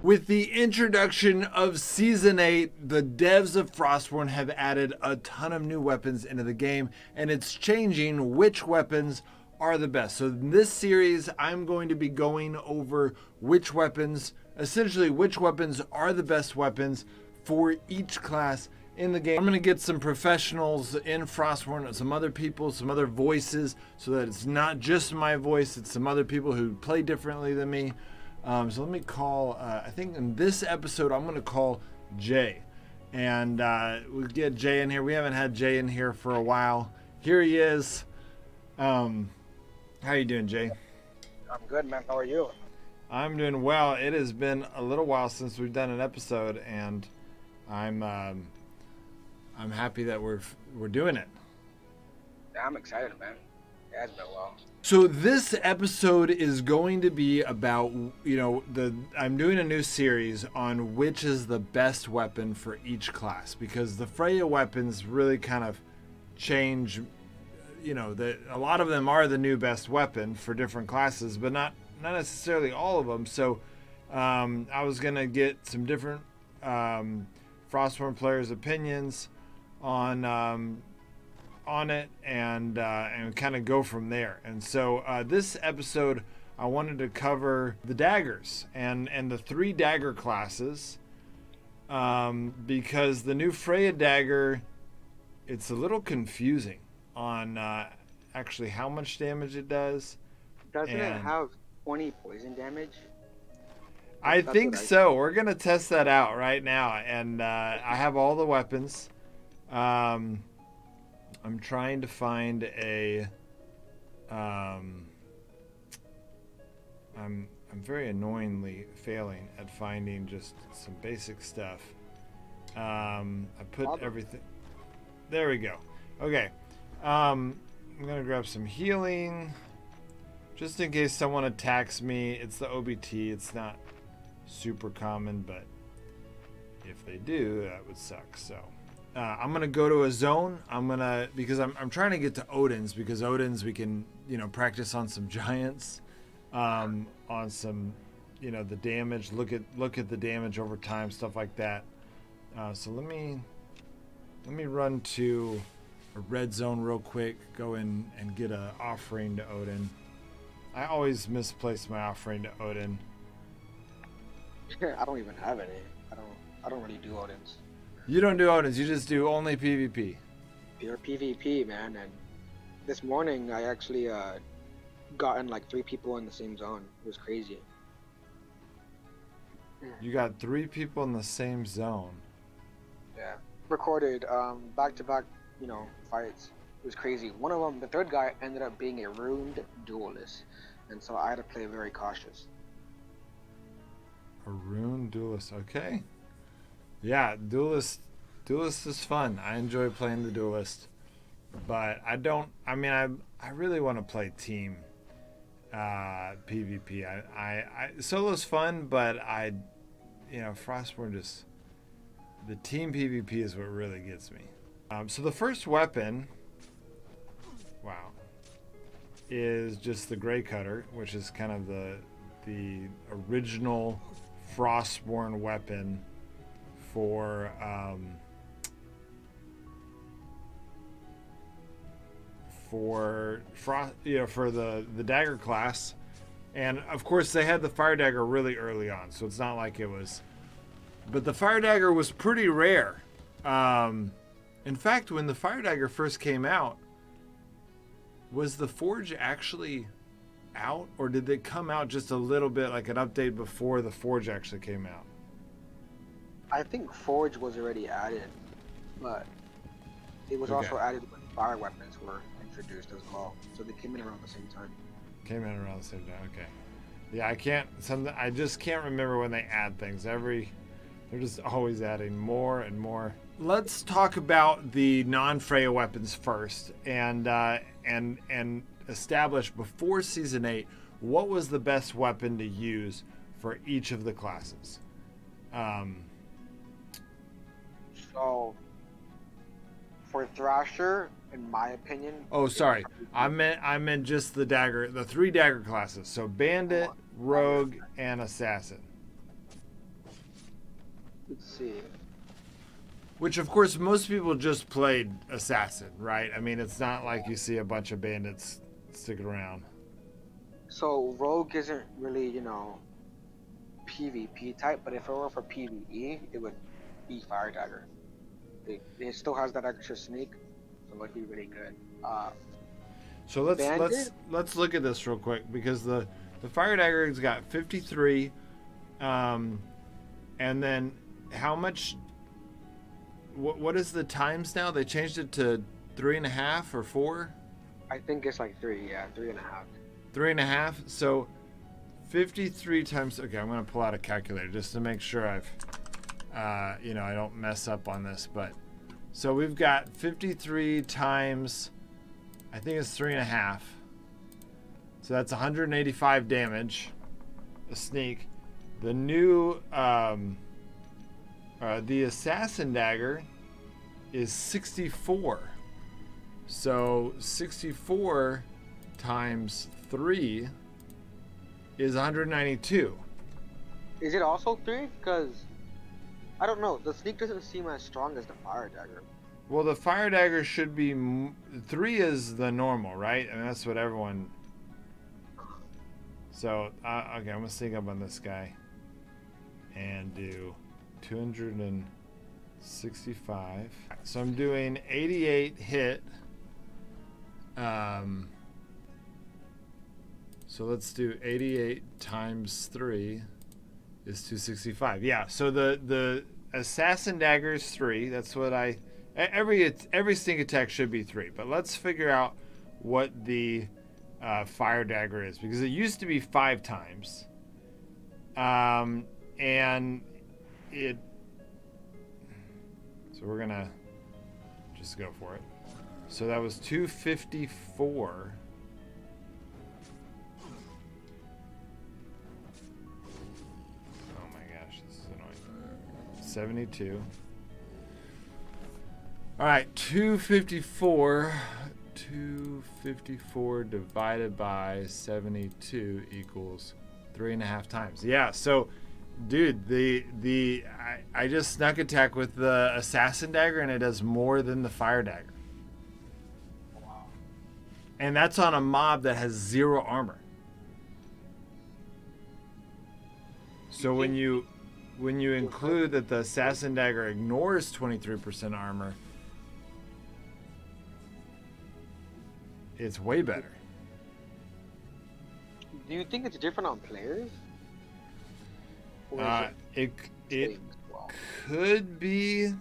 With the introduction of Season 8, the devs of Frostborn have added a ton of new weapons into the game, and it's changing which weapons are the best. So in this series, I'm going to be going over which weapons, essentially which weapons are the best weapons for each class in the game. I'm going to get some professionals in Frostborn, some other people, some other voices, so that it's not just my voice, it's some other people who play differently than me. So let me call, I think in this episode, I'm going to call Jay. And we'll get Jay in here. We haven't had Jay in here for a while. Here he is. How you doing, Jay? I'm good, man. How are you? I'm doing well. It has been a little while since we've done an episode, and I'm happy that we're doing it. Yeah, I'm excited, man. It has been a while. So this episode is going to be about, I'm doing a new series on which is the best weapon for each class, because the Freya weapons really kind of change. A lot of them are the new best weapon for different classes, but not necessarily all of them. So I was gonna get some different Frostborn players' opinions on it and kind of go from there. And so this episode, I wanted to cover the daggers and the 3 dagger classes, because the new Freya dagger, it's a little confusing on actually how much damage it does. Doesn't it have 20 poison damage? I think so. We're gonna test that out right now, and I have all the weapons. I'm trying to find a. I'm very annoyingly failing at finding just some basic stuff. I put everything. There we go. Okay. I'm gonna grab some healing, just in case someone attacks me. It's the OBT. It's not super common, but if they do, that would suck. So I'm gonna go to a zone. Because I'm trying to get to Odin's, because Odin's we can practice on some giants, on some the damage. Look at the damage over time, stuff like that. So let me run to a red zone real quick, go in and get an offering to Odin. I always misplace my offering to Odin. I don't even have any. I don't really do Odins. You don't do Odins, you just do only PvP. Pure PvP, man. And this morning I actually gotten like 3 people in the same zone. It was crazy. You got 3 people in the same zone. Yeah. Recorded back to back, fights. It was crazy. One of them, the third guy, ended up being a ruined duelist, and so I had to play very cautious. A rune duelist, okay. Yeah, duelist is fun. I enjoy playing the duelist, but I really want to play team PvP. I solo's fun, but Frostborn just, the team PvP is what really gets me. So the first weapon, wow, is just the Grey Cutter, which is kind of the original Frostborn weapon for the dagger class. And of course they had the fire dagger really early on, so it's not like it was, but the fire dagger was pretty rare. In fact, when the fire dagger first came out, was the forge actually out, or did they come out just a little bit, like an update before the forge actually came out? I think forge was already added, but it was also added when fire weapons were introduced as well, so they came in around the same time. Okay. Yeah, I just can't remember when they add things. They're just always adding more and more. Let's talk about the non-Freya weapons first, and establish before Season 8 what was the best weapon to use for each of the classes. So for Thrasher, in my opinion. Oh, sorry. I meant just the dagger, the 3 dagger classes. So Bandit, Rogue, and Assassin. Let's see. Which, of course, most people just played Assassin, right? I mean, it's not like you see a bunch of bandits sticking around. So Rogue isn't really, you know, PvP type, but if it were for PvE, it would be Fire Dagger. It still has that extra sneak, so it would be really good. So let's look at this real quick, because the Fire Dagger's got 53, and then how much? What is the times now? They changed it to 3.5 or 4? I think it's like 3, yeah, 3.5. 3.5. So 53 times. Okay, I'm gonna pull out a calculator just to make sure I've, you know, I don't mess up on this. But so we've got 53 times, I think it's 3.5. So that's 185 damage. A sneak. The new the Assassin Dagger is 64. So 64 times 3 is 192. Is it also 3? Because I don't know. The sneak doesn't seem as strong as the Fire Dagger. Well, the Fire Dagger should be 3 is the normal, right? And that's what everyone. So okay, I'm gonna sneak up on this guy and do 265. So I'm doing 88 hit. So let's do 88 times 3 is 265. Yeah, so the Assassin Dagger is 3. That's what every sneak attack should be 3. But let's figure out what the Fire Dagger is, because it used to be 5 times. And so we're gonna just go for it. So that was 254. Oh my gosh, this is annoying. 72. All right, 254 divided by 72 equals 3.5 times. Yeah, so dude, I just snuck attack with the Assassin Dagger, and it does more than the Fire Dagger. Wow. And that's on a mob that has 0 armor. So when you include that the Assassin Dagger ignores 23% armor, it's way better. Do you think it's different on players? It could be.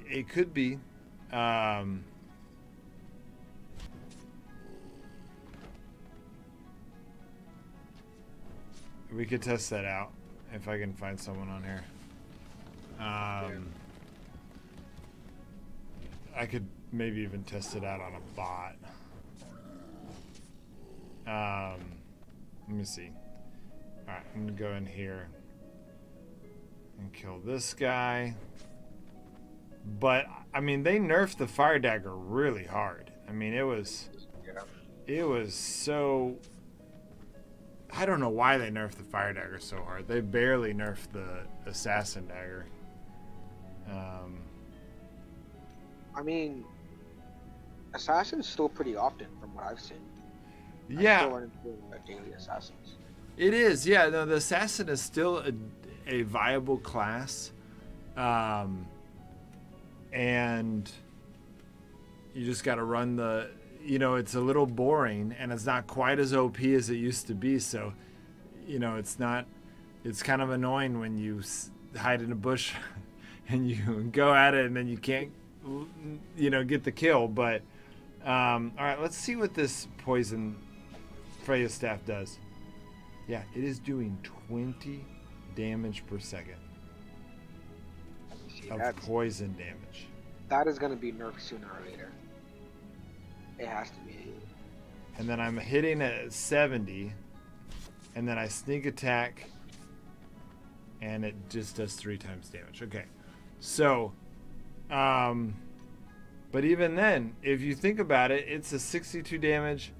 It could be. We could test that out if I can find someone on here. I could maybe even test it out on a bot. Let me see. Alright, I'm gonna go in here and kill this guy. But I mean, they nerfed the Fire Dagger really hard. I mean, it was so. I don't know why they nerfed the Fire Dagger so hard. They barely nerfed the Assassin Dagger. I mean, Assassin's still pretty often from what I've seen. Yeah. I still run into daily Assassins. It is, yeah. No, the Assassin is still a viable class. And you just got to run the, you know, it's a little boring and it's not quite as OP as it used to be. So, you know, it's kind of annoying when you hide in a bush and you go at it and then you can't, you know, get the kill. But, all right, let's see what this poison Freya staff does. Yeah, it is doing 20 damage per second. See, of poison damage. That is going to be nerfed sooner or later. It has to be. And then I'm hitting at 70, and then I sneak attack, and it just does 3 times damage. Okay, so, but even then, if you think about it, it's a 62 damage,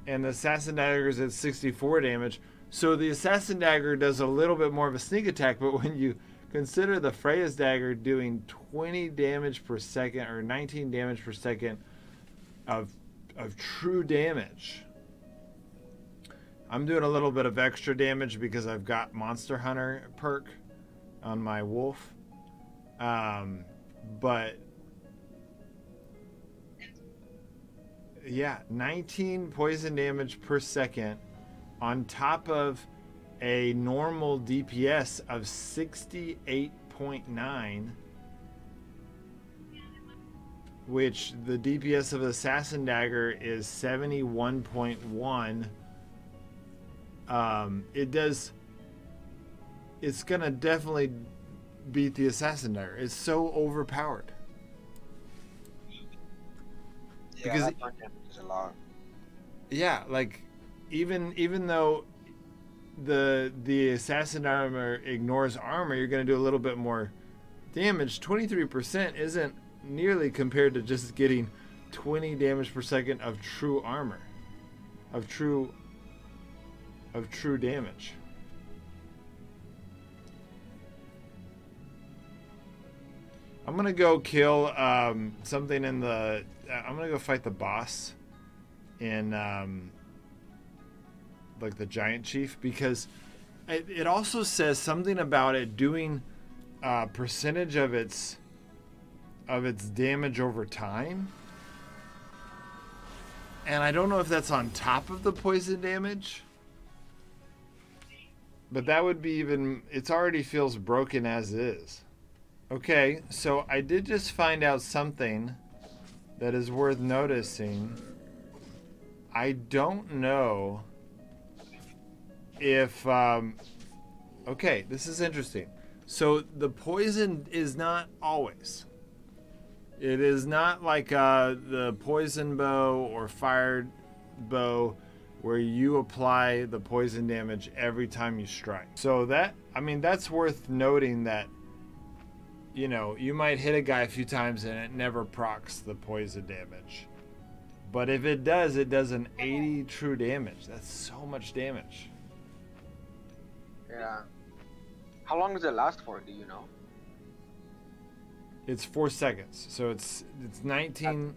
and the Assassin Dagger is at 64 damage. So the Assassin Dagger does a little bit more of a sneak attack, but when you consider the Freya's Dagger doing 20 damage per second or 19 damage per second of true damage. I'm doing a little bit of extra damage because I've got Monster Hunter perk on my wolf. But yeah, 19 poison damage per second on top of a normal DPS of 68.9, which the DPS of Assassin Dagger is 71.1. It's gonna definitely beat the Assassin Dagger. It's so overpowered. Yeah, because that part damage is a lot. Yeah, like even though the assassin armor ignores armor, you're going to do a little bit more damage. 23% isn't nearly compared to just getting 20 damage per second of true armor, of true damage. I'm gonna go kill something in the. I'm gonna go fight the boss in like the giant chief, because it also says something about it doing percentage of its damage over time, and I don't know if that's on top of the poison damage, but that would be even. It already feels broken as is. Okay, so I did just find out something that is worth noticing. I don't know if okay, this is interesting. So the poison is not always. It is not like the poison bow or fire bow where you apply the poison damage every time you strike. So that, I mean, that's worth noting, that you know, you might hit a guy a few times and it never procs the poison damage. But if it does an 80 true damage. That's so much damage. Yeah. How long does it last for, do you know? It's 4 seconds. So it's 19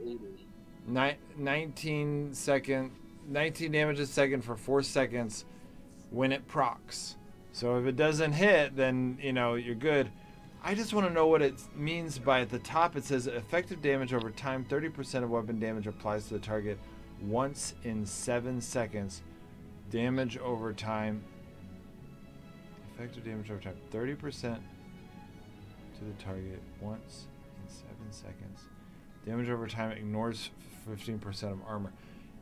damage a second for 4 seconds when it procs. So if it doesn't hit, then, you know, you're good. I just want to know what it means by, at the top it says effective damage over time, 30% of weapon damage applies to the target once in 7 seconds. Damage over time, effective damage over time, 30% to the target once in 7 seconds. Damage over time ignores 15% of armor.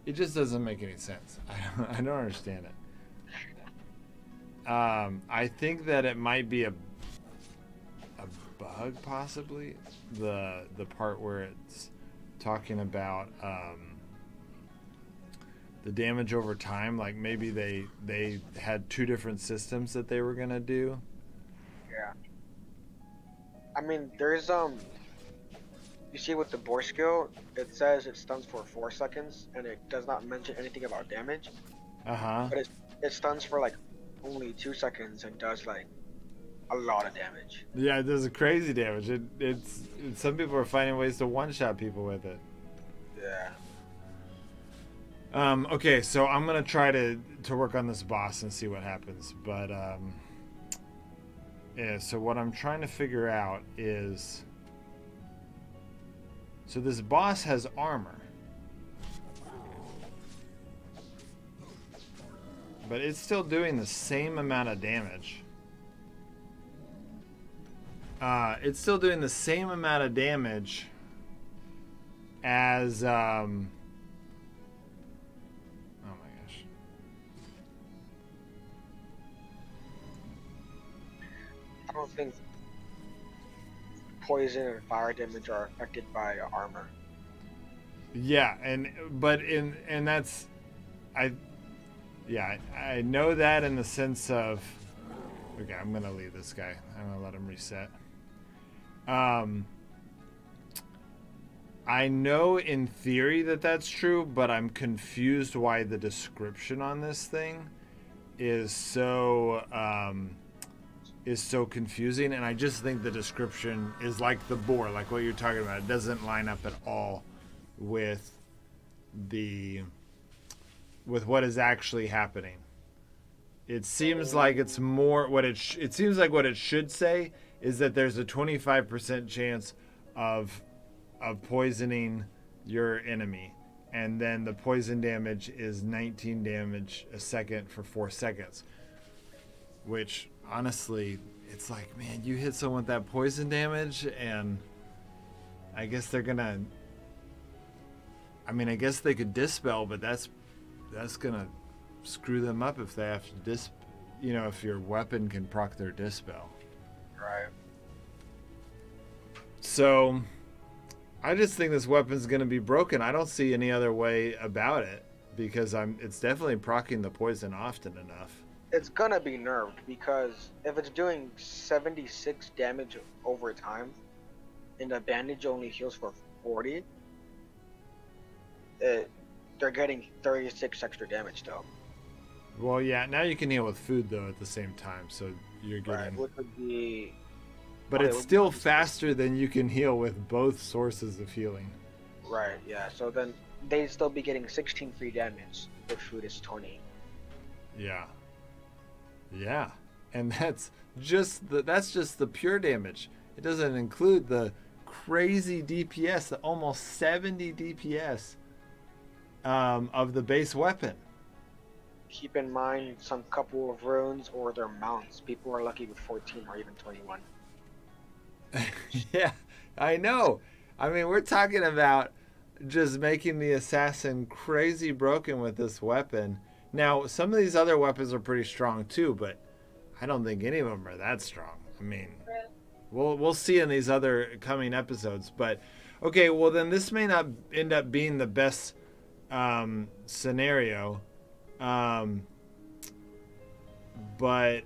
It just doesn't make any sense. I don't understand it. I think that it might be a bug, possibly, the part where it's talking about the damage over time. Like maybe they had 2 different systems that they were gonna do. Yeah. I mean, there's you see with the boar skill, it says it stuns for 4 seconds and it does not mention anything about damage. But it stuns for like only 2 seconds and does like a lot of damage. Yeah, it does crazy damage. It's some people are finding ways to one-shot people with it. Yeah. Okay, so I'm gonna try to work on this boss and see what happens. But yeah. So what I'm trying to figure out is, so this boss has armor, but it's still doing the same amount of damage. It's still doing the same amount of damage as oh my gosh. I don't think poison and fire damage are affected by armor. Yeah, and that's I know that in the sense of, okay, I'm gonna leave this guy. I'm gonna let him reset. I know in theory that that's true, but I'm confused why the description on this thing is so confusing, and I just think the description is like the boar, like what you're talking about. It doesn't line up at all with what is actually happening. It seems like it's more it seems like what it should say is that there's a 25% chance of poisoning your enemy, and then the poison damage is 19 damage a second for 4 seconds, which honestly, it's like, man, you hit someone with that poison damage, and I guess they're gonna, I guess they could dispel, but that's gonna screw them up if they have to if your weapon can proc their dispel. Right. So I just think this weapon's gonna be broken. I don't see any other way about it, because it's definitely proccing the poison often enough. It's gonna be nerfed, because if it's doing 76 damage over time and the bandage only heals for 40, they're getting 36 extra damage though. Well, yeah, now you can heal with food though at the same time, so you're getting. Right, which would be. But it's still faster than you can heal with both sources of healing. Right. Yeah. So then they'd still be getting 16 free damage if food is 20. Yeah. Yeah, and that's just the pure damage. It doesn't include the crazy DPS, the almost 70 DPS of the base weapon. Keep in mind some couple of runes or their mounts. People are lucky with 14 or even 21. Yeah, I know. We're talking about just making the assassin crazy broken with this weapon. Now, some of these other weapons are pretty strong too, but I don't think any of them are that strong. We'll see in these other coming episodes. But okay, well then this may not end up being the best scenario, but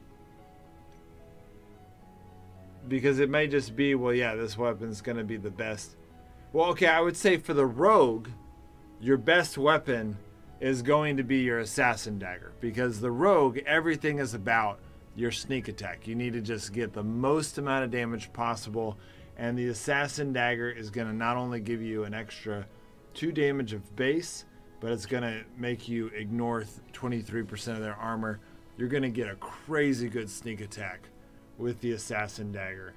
because it may just be, well, yeah, this weapon's going to be the best. Well, okay, I would say for the rogue, your best weapon is going to be your assassin dagger, because the rogue, everything is about your sneak attack. You need to just get the most amount of damage possible, and the assassin dagger is going to not only give you an extra 2 damage of base, but it's going to make you ignore 23% of their armor. You're going to get a crazy good sneak attack with the assassin dagger.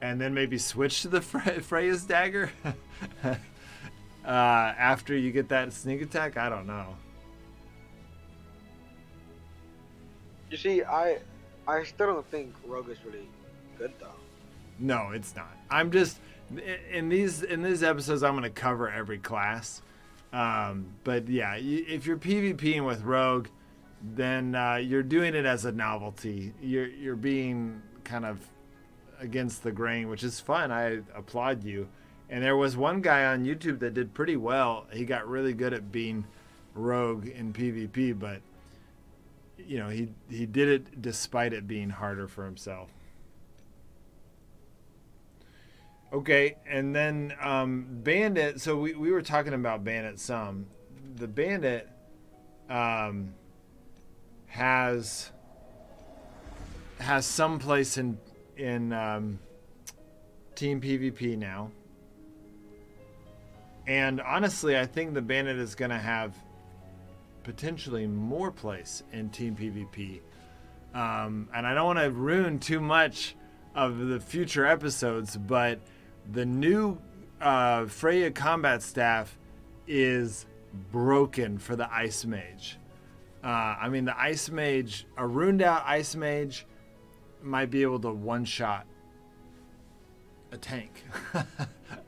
And then maybe switch to the Freya's dagger after you get that sneak attack. I don't know. You see, I still don't think rogue is really good though. No, it's not. I'm just in these episodes I'm going to cover every class. But yeah, if you're PvPing with rogue, then you're doing it as a novelty. You're being kind of against the grain, which is fun. I applaud you. And there was one guy on YouTube that did pretty well. He got really good at being rogue in PvP, but he did it despite it being harder for himself. Okay, and then bandit. So we were talking about bandit some. The bandit has some place in team PvP now, and honestly, I think the bandit is going to have potentially more place in team PvP, and I don't want to ruin too much of the future episodes, but the new Freya combat staff is broken for the Ice Mage. The Ice Mage, a runed out Ice Mage, might be able to one-shot a tank.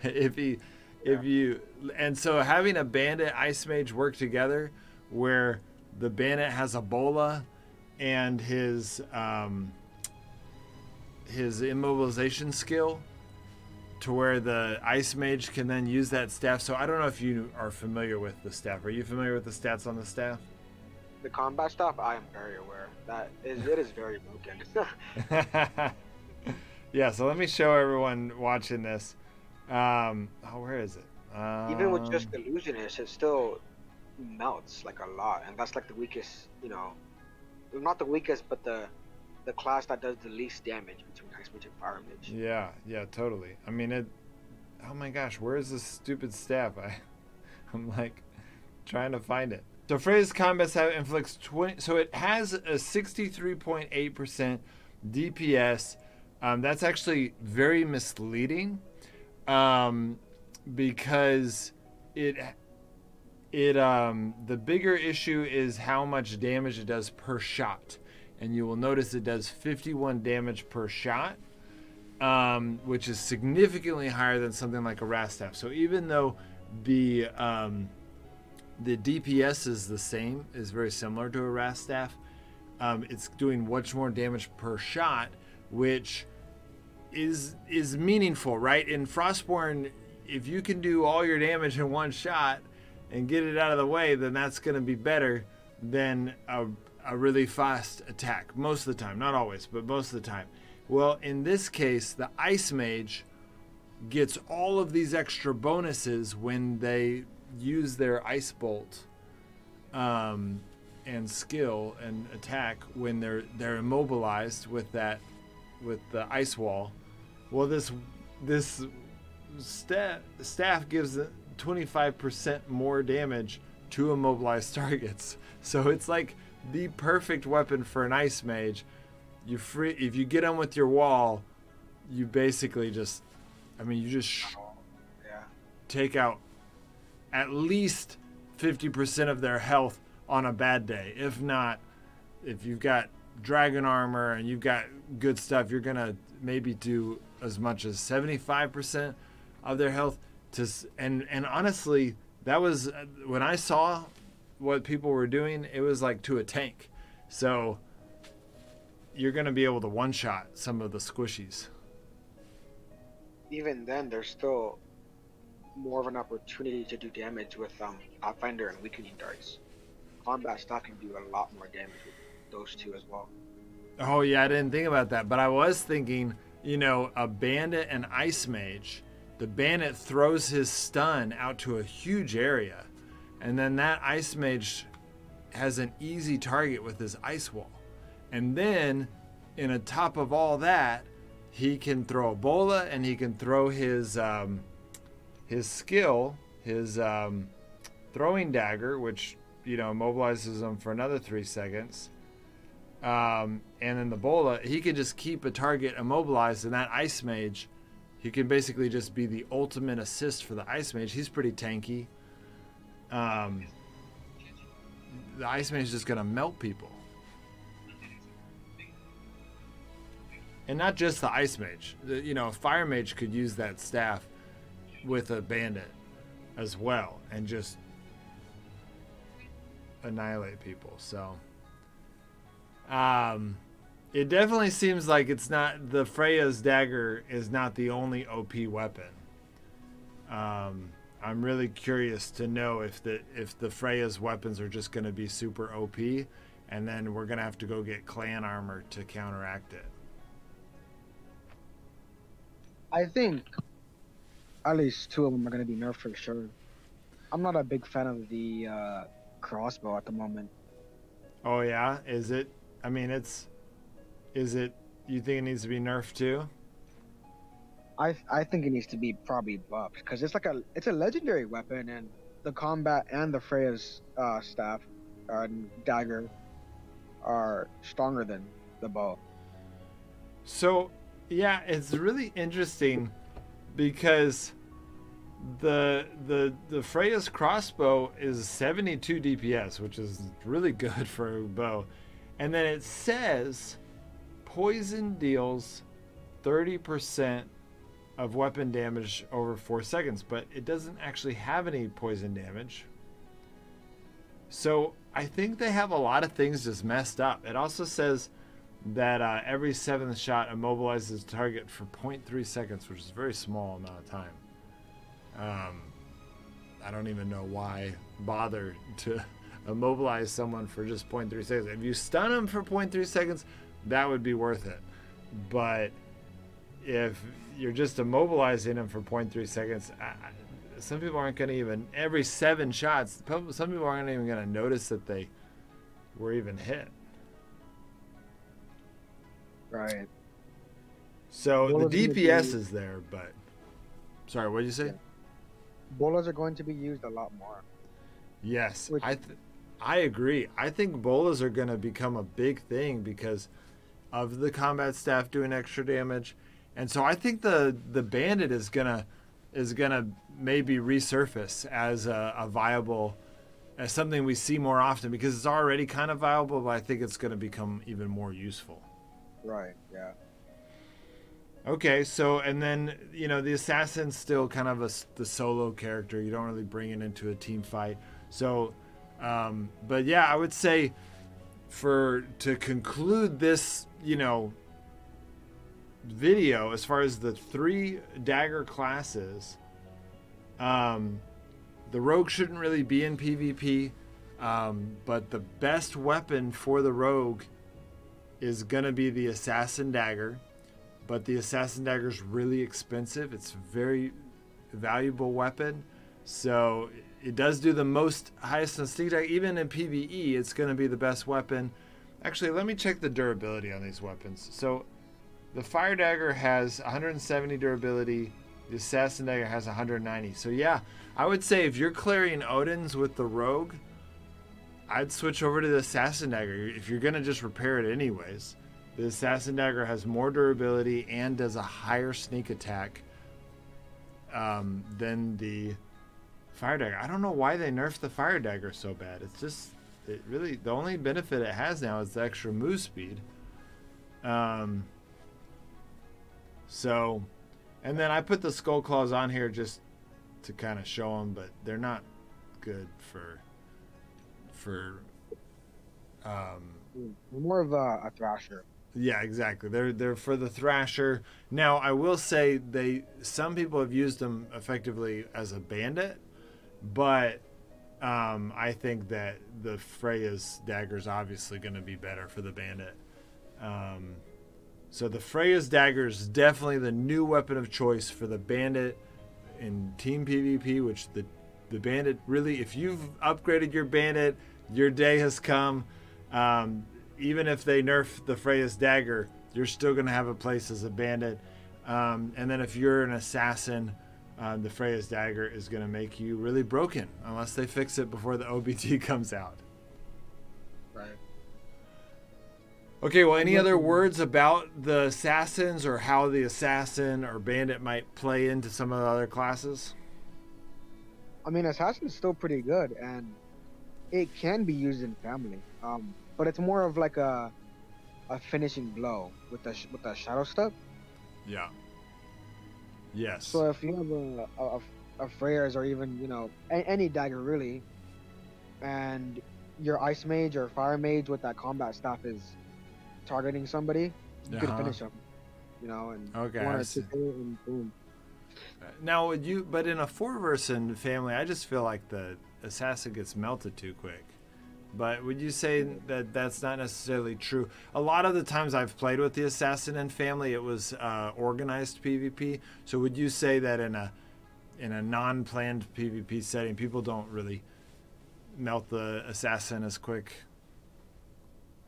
And so having a bandit Ice Mage work together, where the bandit has a bola and his immobilization skill, to where the Ice Mage can then use that staff. So I don't know if you are familiar with the staff. Are you familiar with the stats on the staff? The combat staff, I am very aware. It is very broken. Yeah, so let me show everyone watching this. Where is it? Even with just Illusionist, melts like a lot, and that's like the weakest, you know, not the weakest, but the class that does the least damage between Ice Mage and Fire Mage. Yeah, yeah, totally. I mean, it. Oh my gosh, where is this stupid staff? I'm like trying to find it. So Freya's combat staff inflicts 20. So it has a 63.8% DPS. That's actually very misleading, because the bigger issue is how much damage it does per shot, and you will notice it does 51 damage per shot, which is significantly higher than something like a Rastaff. So even though the DPS is the same, is very similar to a Rastaff, it's doing much more damage per shot, which is meaningful, right? In Frostborn, if you can do all your damage in one shot and get it out of the way, then that's going to be better than a really fast attack most of the time. Not always, but most of the time. Well, in this case, the Ice Mage gets all of these extra bonuses when they use their Ice Bolt and skill and attack when they're immobilized with the ice wall. Well, this staff gives 25% more damage to immobilized targets. So it's like the perfect weapon for an Ice Mage. If you get them with your wall, you basically just, take out at least 50% of their health on a bad day. If not, if you've got dragon armor and you've got good stuff, you're gonna maybe do as much as 75% of their health. And honestly, that was when I saw what people were doing, it was like to a tank. So you're gonna be able to one-shot some of the squishies. Even then, there's still more of an opportunity to do damage with Pathfinder and Weakening Darts. Combat stuff can do a lot more damage with those two as well. Oh yeah, I didn't think about that, but I was thinking, a bandit and Ice Mage. The bandit throws his stun out to a huge area, and then that Ice Mage has an easy target with his ice wall. And then, in a top of all that, he can throw a bola, and he can throw his skill, his throwing dagger, which immobilizes him for another 3 seconds. And then the bola, he can just keep a target immobilized, and that Ice Mage, he can basically just be the ultimate assist for the Ice Mage. He's pretty tanky. The Ice Mage is just gonna melt people. And not just the Ice Mage. A Fire Mage could use that staff with a bandit as well and just annihilate people. So it definitely seems like it's not, the Freya's dagger is not the only OP weapon. I'm really curious to know if the Freya's weapons are just going to be super OP, and then we're going to have to go get clan armor to counteract it. I think at least 2 of them are going to be nerfed for sure. I'm not a big fan of the crossbow at the moment. Oh yeah? Is it? You think it needs to be nerfed too? I think it needs to be probably buffed, because it's a legendary weapon, and the combat and the Freya's staff and dagger are stronger than the bow. So yeah, it's really interesting because the Freya's crossbow is 72 DPS, which is really good for a bow. And then it says poison deals 30% of weapon damage over 4 seconds, but it doesn't actually have any poison damage. So I think they have a lot of things just messed up. It also says that every 7th shot immobilizes the target for 0.3 seconds, which is a very small amount of time. I don't even know why bother to immobilize someone for just 0.3 seconds. If you stun them for 0.3 seconds, that would be worth it. But if you're just immobilizing them for 0.3 seconds, some people aren't going to even, every 7 shots, some people aren't even going to notice that they were even hit. Right. So the DPS is there, but sorry, what did you say? Yeah. Bolas are going to be used a lot more. Yes, I agree. I think bolas are going to become a big thing because of the combat staff doing extra damage, and so I think the bandit is gonna maybe resurface as a viable, as something we see more often because it's already kind of viable, but I think it's going to become even more useful. Right. Yeah. Okay, so and then the assassin's still kind of the solo character. You don't really bring it into a team fight. So, but yeah, I would say to conclude this, video as far as the 3 dagger classes, the rogue shouldn't really be in PvP, but the best weapon for the rogue is gonna be the assassin dagger. But the assassin dagger is really expensive. It's a very valuable weapon. So it does do the most highest instinct attack. Even in PvE, it's going to be the best weapon. Actually, let me check the durability on these weapons. So the fire dagger has 170 durability. The assassin dagger has 190. So yeah, I would say if you're clearing Odins with the rogue, I'd switch over to the assassin dagger. If you're going to just repair it anyways. The assassin dagger has more durability and does a higher sneak attack than the fire dagger. I don't know why they nerfed the fire dagger so bad. It's just, the only benefit it has now is the extra move speed. So, and then I put the skull claws on here just to kind of show them, but they're not good for more of a thrasher. Yeah, exactly. They're for the thrasher. Now, I will say some people have used them effectively as a bandit, but I think that the Freya's dagger is obviously going to be better for the bandit. So the Freya's dagger is definitely the new weapon of choice for the bandit in team PvP, which the bandit really, if you've upgraded your bandit, your day has come. Even if they nerf the Freya's dagger, you're still going to have a place as a bandit. And then if you're an assassin, the Freya's dagger is going to make you really broken unless they fix it before the OBT comes out. Right. Okay, well, any other words about the assassins or how the assassin or bandit might play into some of the other classes? I mean, assassin's still pretty good, and it can be used in family. But it's more of like a finishing blow with the shadow step. Yeah. Yes. So if you have a Freya's or even any dagger really, and your ice mage or fire mage with that combat staff is targeting somebody, you can finish them. And okay, one or two and boom. Now, but in a 4-person family, I just feel like the assassin gets melted too quick. But would you say that that's not necessarily true? A lot of the times I've played with the assassin and family, it was organized PvP. So would you say that in a non-planned PvP setting, people don't really melt the assassin as quick?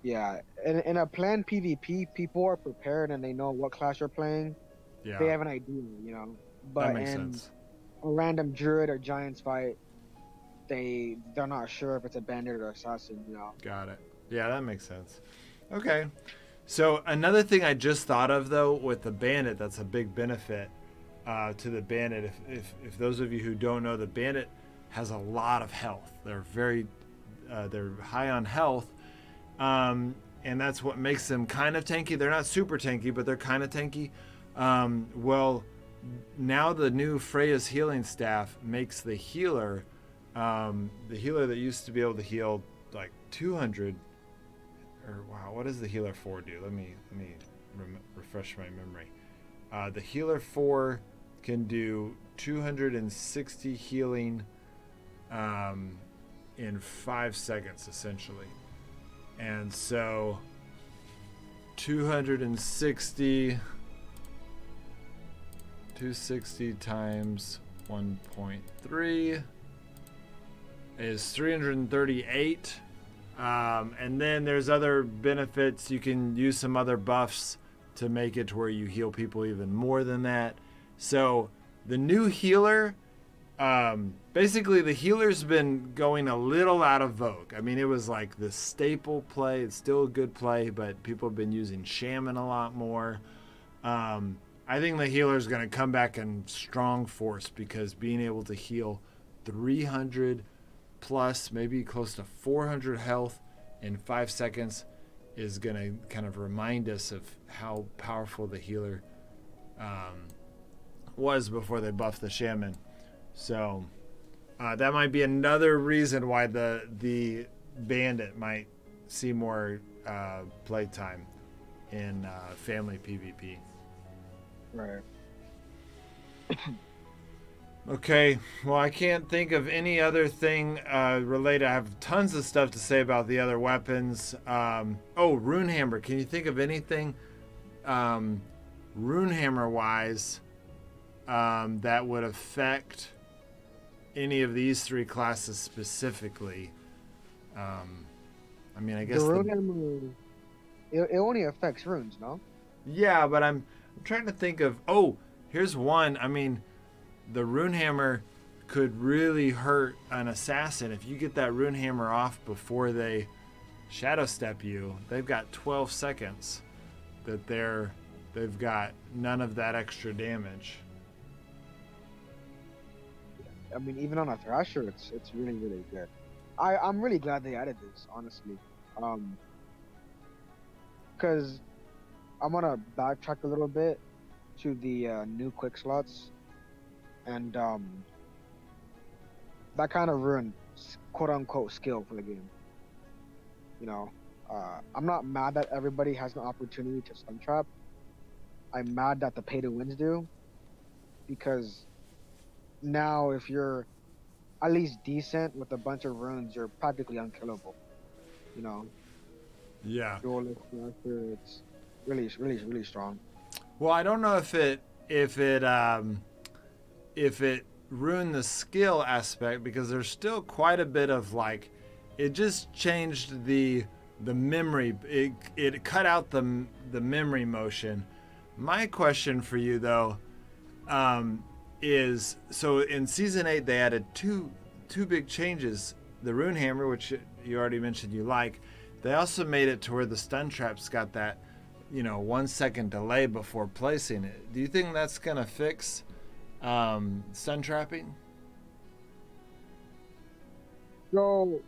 Yeah, in a planned PvP, people are prepared and they know what class you're playing. Yeah. They have an idea, But that makes sense. A random druid or giants fight, they're not sure if it's a bandit or assassin, Got it. Yeah, that makes sense. Okay. So another thing I just thought of though with the bandit, that's a big benefit to the bandit. If those of you who don't know, the bandit has a lot of health. They're they're high on health, and that's what makes them kind of tanky. They're not super tanky, but they're kind of tanky. Well, now the new Freya's healing staff makes the healer that used to be able to heal like 200, or wow, what does the healer 4 do? Let me refresh my memory. The healer 4 can do 260 healing in 5 seconds essentially, and so 260 times 1.3 is 338. And then there's other benefits. You can use some other buffs to make it to where you heal people even more than that. So the new healer, basically the healer's been going a little out of vogue. I mean, it was like the staple play. It's still a good play, but people have been using shaman a lot more. I think the healer's going to come back in strong force, because being able to heal 300 plus, maybe close to 400 health in 5 seconds is going to kind of remind us of how powerful the healer was before they buffed the shaman. So that might be another reason why the bandit might see more playtime in family PvP. Right. Okay, well, I can't think of any other thing related. I have tons of stuff to say about the other weapons. Oh, Runehammer. Can you think of anything Runehammer-wise that would affect any of these three classes specifically? I mean, I guess the Runehammer, it only affects runes, no? Yeah, but I'm trying to think of... Oh, here's one. I mean... The Runehammer could really hurt an assassin. If you get that Runehammer off before they shadow step you, they've got 12 seconds that they've got none of that extra damage. I mean, even on a Thrasher, it's really, really good. I'm really glad they added this, honestly. Because I'm going to backtrack a little bit to the new quick slots. And that kind of ruined quote-unquote skill for the game. You know, I'm not mad that everybody has an opportunity to stun trap. I'm mad that the pay-to-wins do. Because now if you're at least decent with a bunch of runes, you're practically unkillable. You know? Yeah. It's really, really, really strong. Well, I don't know if it ruined the skill aspect, because there's still quite a bit of like, it just changed the memory. It cut out the memory motion. My question for you though is, so in season 8 they added two big changes. The Runehammer, which you already mentioned you like. They also made it to where the stun traps got that 1 second delay before placing it. Do you think that's gonna fix stun trapping? So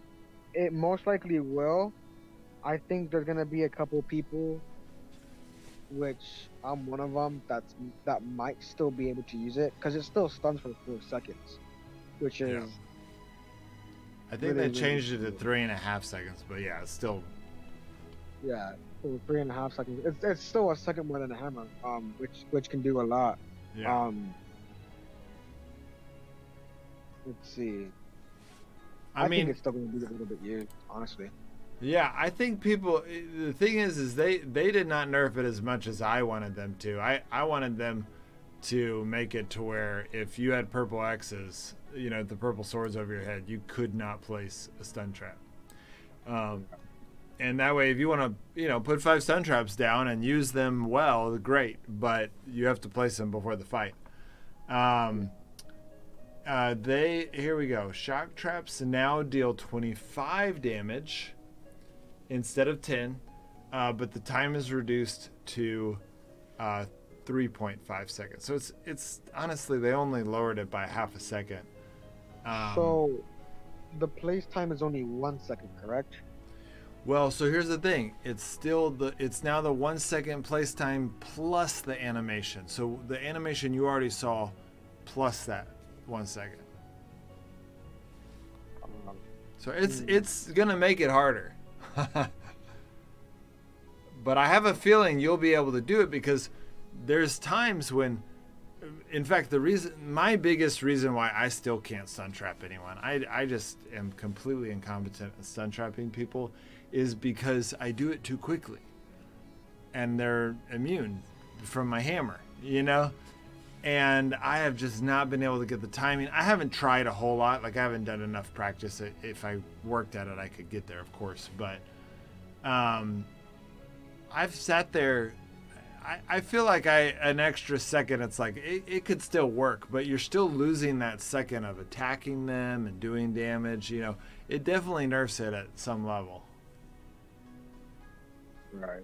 it most likely will. I think there's gonna be a couple people, which I'm one of them, that might still be able to use it, because it still stuns for 4 seconds, which is. Yeah. I think really, they changed it to 3.5 seconds, but yeah, it's still. Yeah, for 3.5 seconds. It's still a second more than a hammer, which can do a lot. Yeah. Let's see. I think it's still going to be a little bit used, honestly. Yeah, I think people. The thing is they did not nerf it as much as I wanted them to. I wanted them to make it to where if you had purple X's, the purple swords over your head, you could not place a stun trap. And that way, if you want to, put 5 stun traps down and use them well, great. But you have to place them before the fight. Here we go. Shock traps now deal 25 damage instead of 10, but the time is reduced to 3.5 seconds. So it's honestly, they only lowered it by half a second. So the place time is only 1 second, correct? Well, so here's the thing. It's now the 1 second place time plus the animation. So the animation you already saw plus that 1 second. So it's gonna make it harder. But I have a feeling you'll be able to do it, because there's times when, in fact, my biggest reason why I still can't stun trap anyone, I just am completely incompetent at stun trapping people, is because I do it too quickly and they're immune from my hammer, and I have just not been able to get the timing. I haven't tried a whole lot. Like, I haven't done enough practice. If I worked at it, I could get there, of course. But I've sat there. I feel like an extra second, it's like it could still work, but you're still losing that second of attacking them and doing damage. You know, it definitely nerfs it at some level. Right.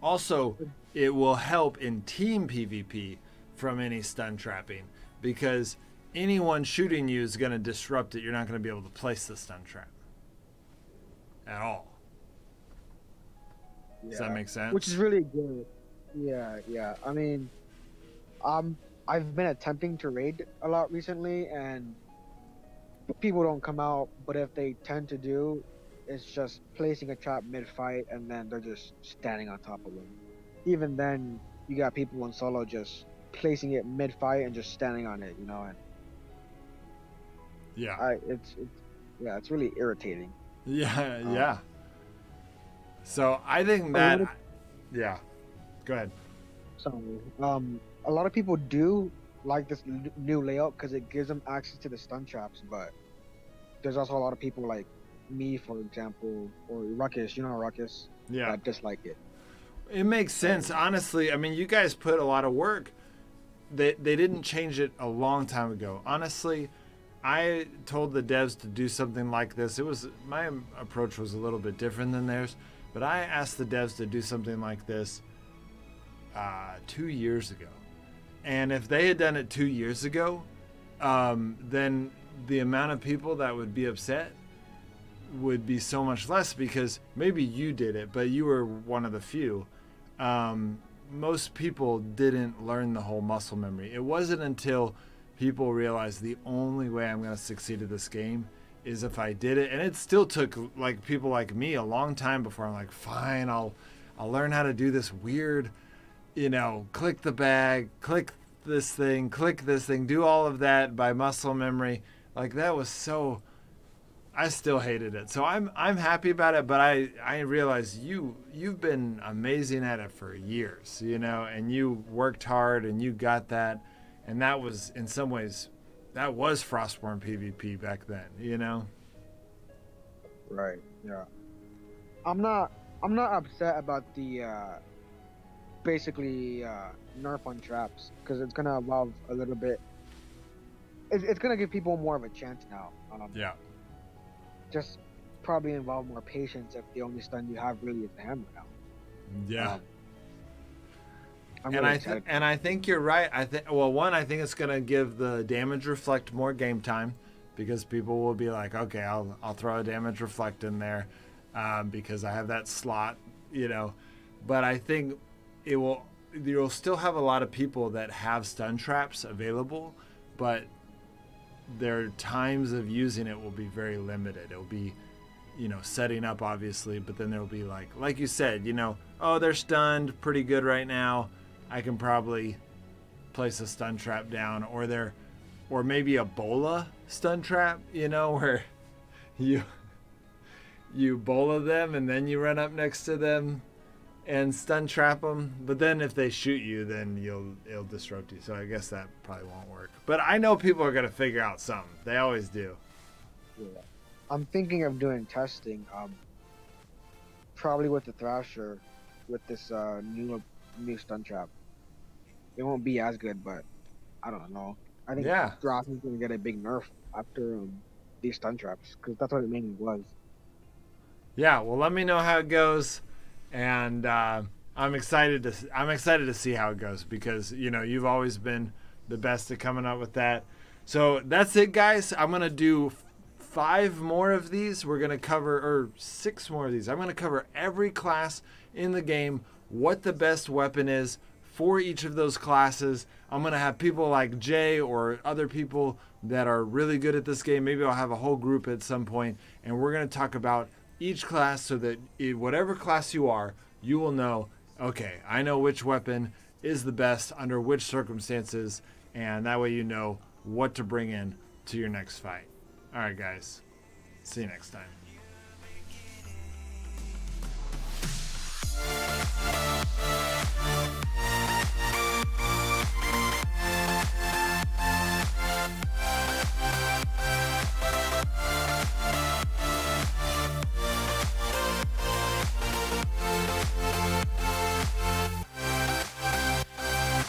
Also, it will help in team PvP from any stun trapping, because anyone shooting you is going to disrupt it. You're not going to be able to place the stun trap at all. Yeah. Does that make sense? Which is really good. Yeah, yeah. I mean, I've been attempting to raid a lot recently, and people don't come out, but if they tend to do, it's just placing a trap mid-fight, and then they're just standing on top of them. Even then, you got people in solo just placing it mid-fight and just standing on it, you know. And yeah, it's really irritating. Yeah, yeah. So I think that, yeah. Go ahead. Sorry. A lot of people do like this new layout because it gives them access to the stun traps, but there's also a lot of people like me, for example, or Ruckus, you know Ruckus, yeah, that dislike it. It makes sense, honestly. I mean, you guys put a lot of work. They didn't change it a long time ago. Honestly, I told the devs to do something like this. My approach was a little bit different than theirs, but I asked the devs to do something like this 2 years ago. And if they had done it 2 years ago, then the amount of people that would be upset would be so much less, because maybe you did it, but you were one of the few. Most people didn't learn the whole muscle memory. It wasn't until people realized the only way I'm going to succeed at this game is if I did it. And it still took like people like me a long time before I'm like, fine, I'll learn how to do this weird, you know, click the bag, click this thing, do all of that by muscle memory. Like, that was so, I still hated it. So I'm happy about it, but I realize you've been amazing at it for years, you know, and you worked hard and you got that. And that was, in some ways, that was Frostborn PvP back then, you know? Right, yeah. I'm not upset about the basically nerf on traps, because it's gonna evolve a little bit. It's gonna give people more of a chance now. Yeah. Just probably involve more patience if the only stun you have really is the hammer now. Yeah. Really I think you're right. I think it's gonna give the damage reflect more game time, because people will be like, okay, I'll throw a damage reflect in there, because I have that slot, you know. But I think you'll still have a lot of people that have stun traps available, but their times of using it will be very limited. It'll be, you know, setting up obviously, but then there'll be like you said, you know, oh, they're stunned pretty good right now, I can probably place a stun trap down, or maybe a bola stun trap, you know, where you bola them and then you run up next to them and stun trap them. But then if they shoot you, then it'll disrupt you. So I guess that probably won't work. But I know people are gonna figure out something. They always do. Yeah. I'm thinking of doing testing, probably with the Thrasher, with this new stun trap. It won't be as good, but I don't know. I think Thrasher's gonna get a big nerf after these stun traps, because that's what it mainly was. Yeah. Well, let me know how it goes, and I'm excited to see how it goes, because you know you've always been the best at coming up with that. So that's it, guys. I'm gonna do 5 more of these. We're gonna cover, or 6 more of these. I'm gonna cover every class in the game, what the best weapon is for each of those classes. I'm gonna have people like Jay or other people that are really good at this game. Maybe I'll have a whole group at some point, and we're gonna talk about each class, so that whatever class you are, you will know, okay, I know which weapon is the best under which circumstances, and that way you know what to bring in to your next fight. All right, guys. See you next time.